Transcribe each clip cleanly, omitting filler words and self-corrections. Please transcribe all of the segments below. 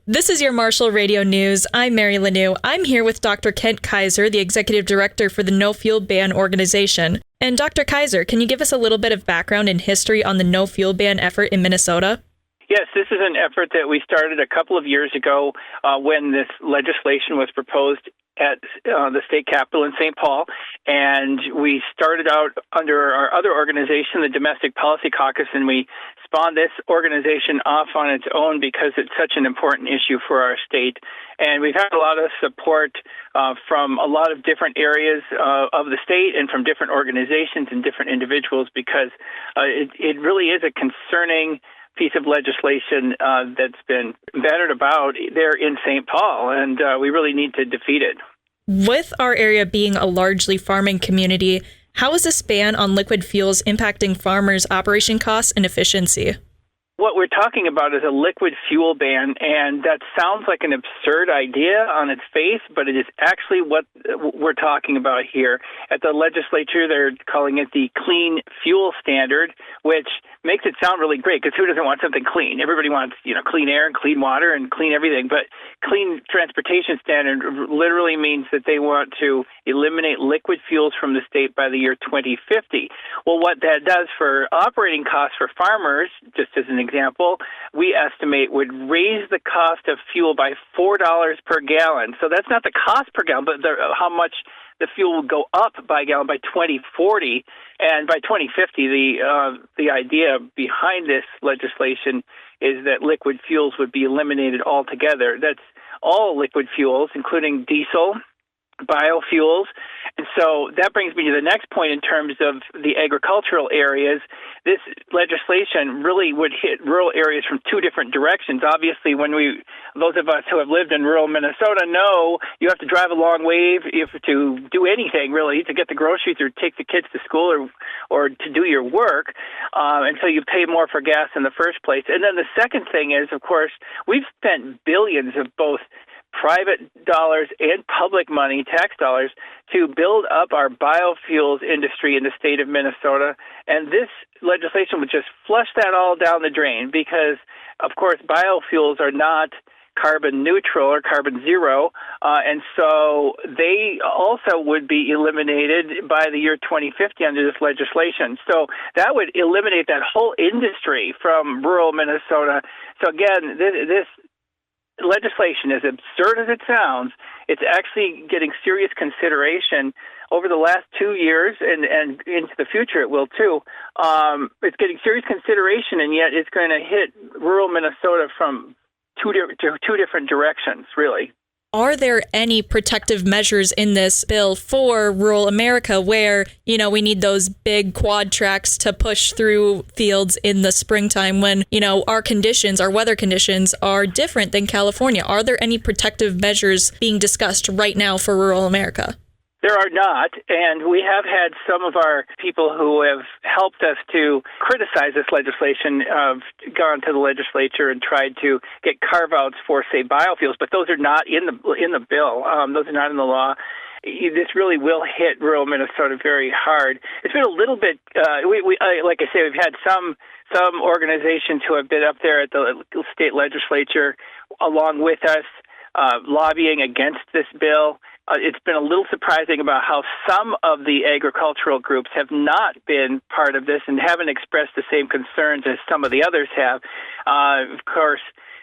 This is your Marshall Radio News. I'm Mary Lanou. I'm here with Dr. Kent Kaiser, the Executive Director for the No Fuel Ban organization. And Dr. Kaiser, can you give us a little bit of background and history on the No Fuel Ban effort in Minnesota? Yes, this is an effort that we started a couple of years ago when this legislation was proposed at the state capitol in St. Paul, and we started out under our other organization, the Domestic Policy Caucus, and we spawned this organization off on its own because it's such an important issue for our state. And we've had a lot of support from a lot of different areas of the state and from different organizations and different individuals because it really is a concerning piece of legislation that's been battered about there in St. Paul, and we really need to defeat it. With our area being a largely farming community, how is this ban on liquid fuels impacting farmers' operation costs and efficiency? What we're talking about is a liquid fuel ban, and that sounds like an absurd idea on its face, but it is actually what we're talking about here. At the legislature, they're calling it the Clean Fuel Standard, which makes it sound really great, because who doesn't want something clean? Everybody wants, clean air and clean water and clean everything, but Clean Transportation Standard literally means that they want to eliminate liquid fuels from the state by the year 2050. Well, what that does for operating costs for farmers, just as an example, we estimate would raise the cost of fuel by $4 per gallon. So that's not the cost per gallon, but how much the fuel will go up by a gallon by 2040. And by 2050, the idea behind this legislation is that liquid fuels would be eliminated altogether. That's all liquid fuels, including diesel, biofuels. And so that brings me to the next point in terms of the agricultural areas. This legislation really would hit rural areas from two different directions. Obviously, those of us who have lived in rural Minnesota know you have to drive a long way to do anything, really, to get the groceries or take the kids to school or to do your work. And so you pay more for gas in the first place. And then the second thing is, of course, we've spent billions of both private dollars and public money, tax dollars, to build up our biofuels industry in the state of Minnesota. And this legislation would just flush that all down the drain because, of course, biofuels are not carbon neutral or carbon zero. And so they also would be eliminated by the year 2050 under this legislation. So that would eliminate that whole industry from rural Minnesota. So again, this legislation, as absurd as it sounds, it's actually getting serious consideration over the last 2 years and into the future it will too. It's getting serious consideration, and yet it's going to hit rural Minnesota from two different directions, really. Are there any protective measures in this bill for rural America where, we need those big quad tracks to push through fields in the springtime when, our weather conditions are different than California? Are there any protective measures being discussed right now for rural America? There are not, and we have had some of our people who have helped us to criticize this legislation gone to the legislature and tried to get carve-outs for, say, biofuels, but those are not in the bill. Those are not in the law. This really will hit rural Minnesota very hard. It's been a little bit, like I say, we've had some organizations who have been up there at the state legislature along with us lobbying against this bill. It's been a little surprising about how some of the agricultural groups have not been part of this and haven't expressed the same concerns as some of the others have. Of course,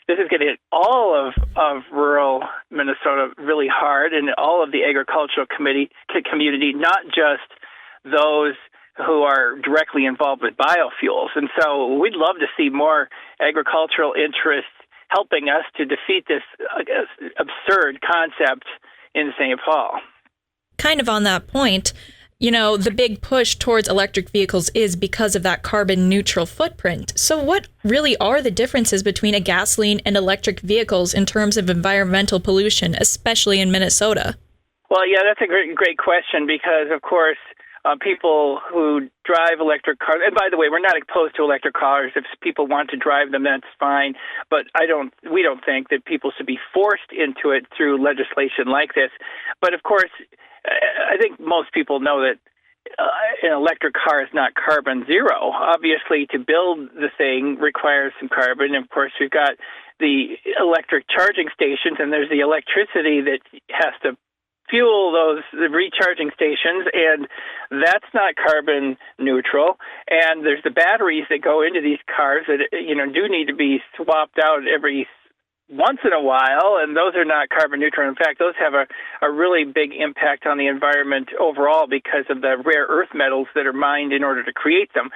this is going to hit all of rural Minnesota really hard and all of the agricultural community, not just those who are directly involved with biofuels. And so we'd love to see more agricultural interests helping us to defeat this absurd concept in St. Paul. Kind of on that point, the big push towards electric vehicles is because of that carbon neutral footprint. So what really are the differences between a gasoline and electric vehicles in terms of environmental pollution, especially in Minnesota? Well, yeah, that's a great question because, of course, people who drive electric cars, and by the way, we're not opposed to electric cars. If people want to drive them, that's fine. But we don't think that people should be forced into it through legislation like this. But of course, I think most people know that an electric car is not carbon zero. Obviously, to build the thing requires some carbon. Of course, we've got the electric charging stations, and there's the electricity that has to fuel the recharging stations, and that's not carbon neutral. And there's the batteries that go into these cars that do need to be swapped out every once in a while, and those are not carbon neutral. In fact, those have a really big impact on the environment overall because of the rare earth metals that are mined in order to create them.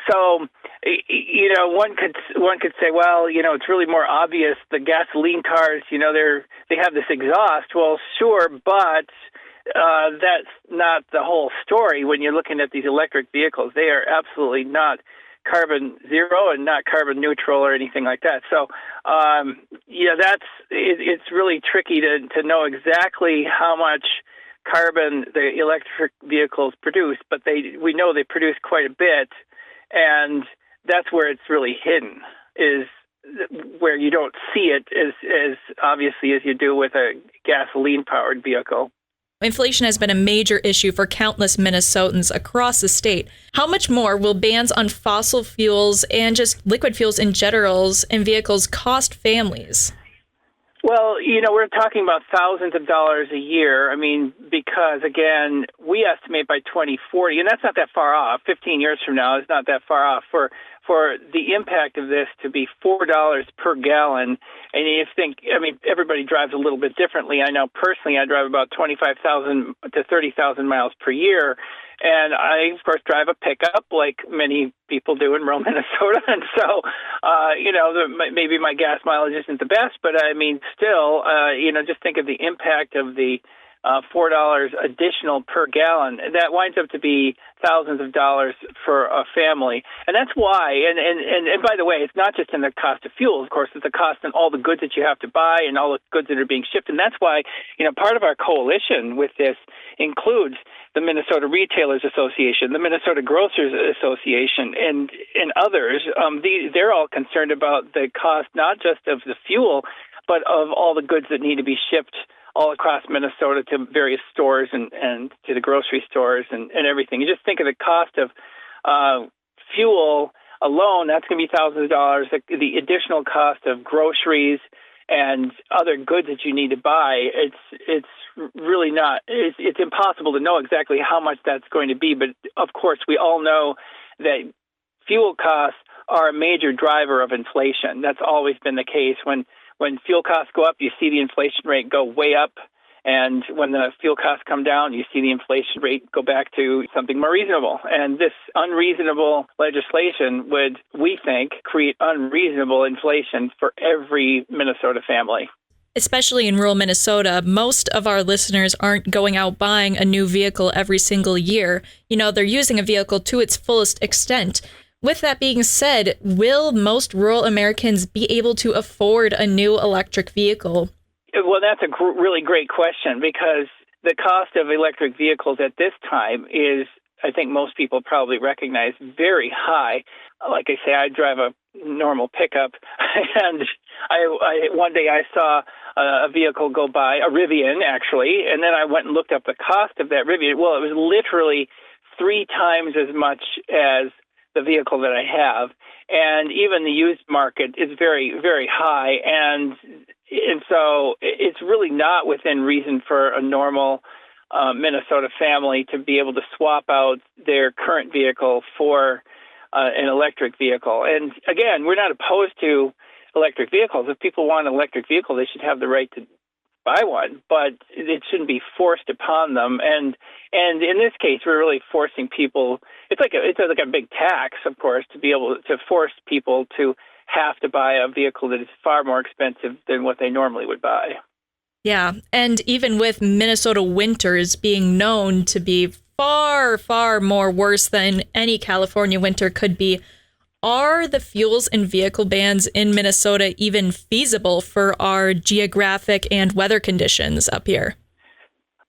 So, one could say, well, it's really more obvious. The gasoline cars, they have this exhaust. Well, sure, but that's not the whole story. When you're looking at these electric vehicles, they are absolutely not carbon zero and not carbon neutral or anything like that. So, it's really tricky to know exactly how much carbon the electric vehicles produce, but we know they produce quite a bit, and that's where it's really hidden, is where you don't see it as obviously as you do with a gasoline-powered vehicle. Inflation has been a major issue for countless Minnesotans across the state. How much more will bans on fossil fuels and just liquid fuels in general in vehicles cost families? Well, we're talking about thousands of dollars a year. I mean, because, again, we estimate by 2040, and that's not that far off. 15 years from now is not that far off for the impact of this to be $4 per gallon. And you think, everybody drives a little bit differently. I know personally I drive about 25,000 to 30,000 miles per year. And I, of course, drive a pickup like many people do in rural Minnesota. And so, maybe my gas mileage isn't the best, but still, just think of the impact of the $4 additional per gallon. That winds up to be thousands of dollars for a family. And that's why, and by the way, it's not just in the cost of fuel, of course, it's the cost in all the goods that you have to buy and all the goods that are being shipped. And that's why, part of our coalition with this includes the Minnesota Retailers Association, the Minnesota Grocers Association, and others. They're all concerned about the cost, not just of the fuel, but of all the goods that need to be shipped all across Minnesota to various stores and to the grocery stores and everything. You just think of the cost of fuel alone, that's going to be thousands of dollars. The additional cost of groceries and other goods that you need to buy, it's really not, it's impossible to know exactly how much that's going to be. But, of course, we all know that fuel costs are a major driver of inflation. That's always been the case. When fuel costs go up, you see the inflation rate go way up. And when the fuel costs come down, you see the inflation rate go back to something more reasonable. And this unreasonable legislation would, we think, create unreasonable inflation for every Minnesota family. Especially in rural Minnesota, most of our listeners aren't going out buying a new vehicle every single year. They're using a vehicle to its fullest extent. With that being said, will most rural Americans be able to afford a new electric vehicle? Well, that's a really great question, because the cost of electric vehicles at this time is, I think most people probably recognize, very high. Like I say, I drive a normal pickup, and I one day I saw a vehicle go by, a Rivian actually, and then I went and looked up the cost of that Rivian. Well, it was literally 3 times as much as the vehicle that I have, and even the used market is very, very high, and so it's really not within reason for a normal Minnesota family to be able to swap out their current vehicle for an electric vehicle. And again, we're not opposed to electric vehicles. If people want an electric vehicle, they should have the right to buy one, but it shouldn't be forced upon them. And in this case, we're really forcing people. It's like a big tax, of course, to be able to force people to have to buy a vehicle that is far more expensive than what they normally would buy. Yeah, and even with Minnesota winters being known to be far, far more worse than any California winter could be, are the fuels and vehicle bans in Minnesota even feasible for our geographic and weather conditions up here?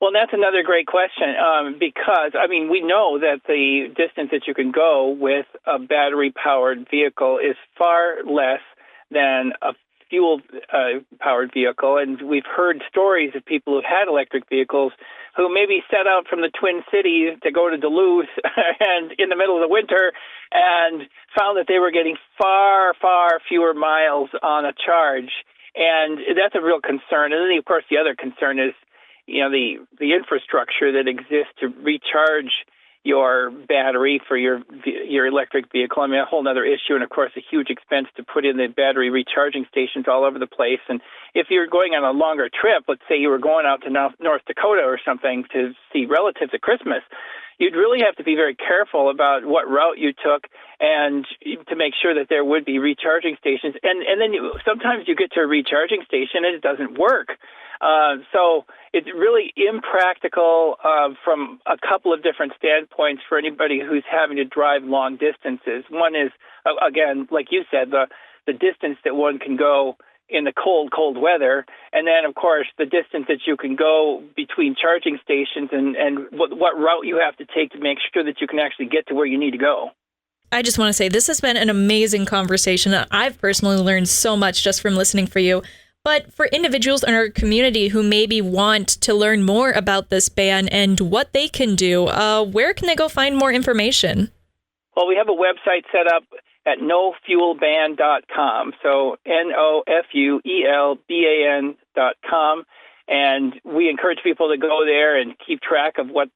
Well, that's another great question, because, we know that the distance that you can go with a battery-powered vehicle is far less than a fuel-powered vehicle. And we've heard stories of people who've had electric vehicles who maybe set out from the Twin Cities to go to Duluth and in the middle of the winter and found that they were getting far, far fewer miles on a charge. And that's a real concern. And then, of course, the other concern is, the infrastructure that exists to recharge your battery for your electric vehicle. I mean, a whole other issue, and of course, a huge expense to put in the battery recharging stations all over the place. And if you're going on a longer trip, let's say you were going out to North Dakota or something to see relatives at Christmas, you'd really have to be very careful about what route you took and to make sure that there would be recharging stations. And then sometimes you get to a recharging station and it doesn't work. So it's really impractical from a couple of different standpoints for anybody who's having to drive long distances. One is, again, like you said, the distance that one can go in the cold weather, and then, of course, the distance that you can go between charging stations and what route you have to take to make sure that you can actually get to where you need to go. I just want to say this has been an amazing conversation. I've personally learned so much just from listening for you. But for individuals in our community who maybe want to learn more about this ban and what they can do, where can they go find more information? Well, we have a website set up at nofuelban.com. So NOFUELBAN.com. And we encourage people to go there and keep track of what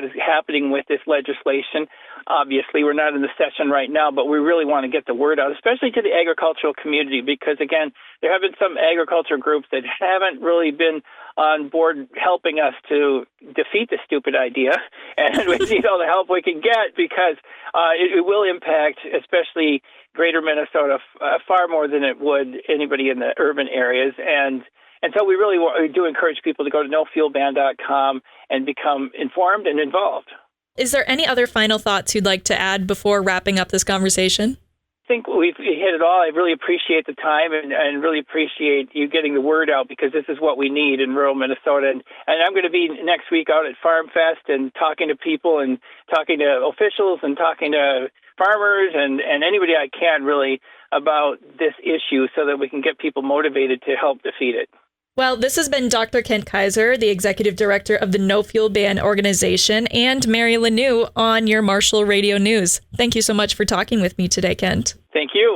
is happening with this legislation. Obviously, we're not in the session right now, but we really want to get the word out, especially to the agricultural community, because, again, there have been some agriculture groups that haven't really been on board helping us to defeat the stupid idea, and we need all the help we can get because it will impact, especially greater Minnesota, far more than it would anybody in the urban areas. And so we really do encourage people to go to nofuelban.com and become informed and involved. Is there any other final thoughts you'd like to add before wrapping up this conversation? I think we've hit it all. I really appreciate the time and really appreciate you getting the word out because this is what we need in rural Minnesota. And I'm going to be next week out at Farm Fest and talking to people and talking to officials and talking to farmers and anybody I can really about this issue so that we can get people motivated to help defeat it. Well, this has been Dr. Kent Kaiser, the Executive Director of the No Fuel Ban organization, and Mary Lanou on your Marshall Radio News. Thank you so much for talking with me today, Kent. Thank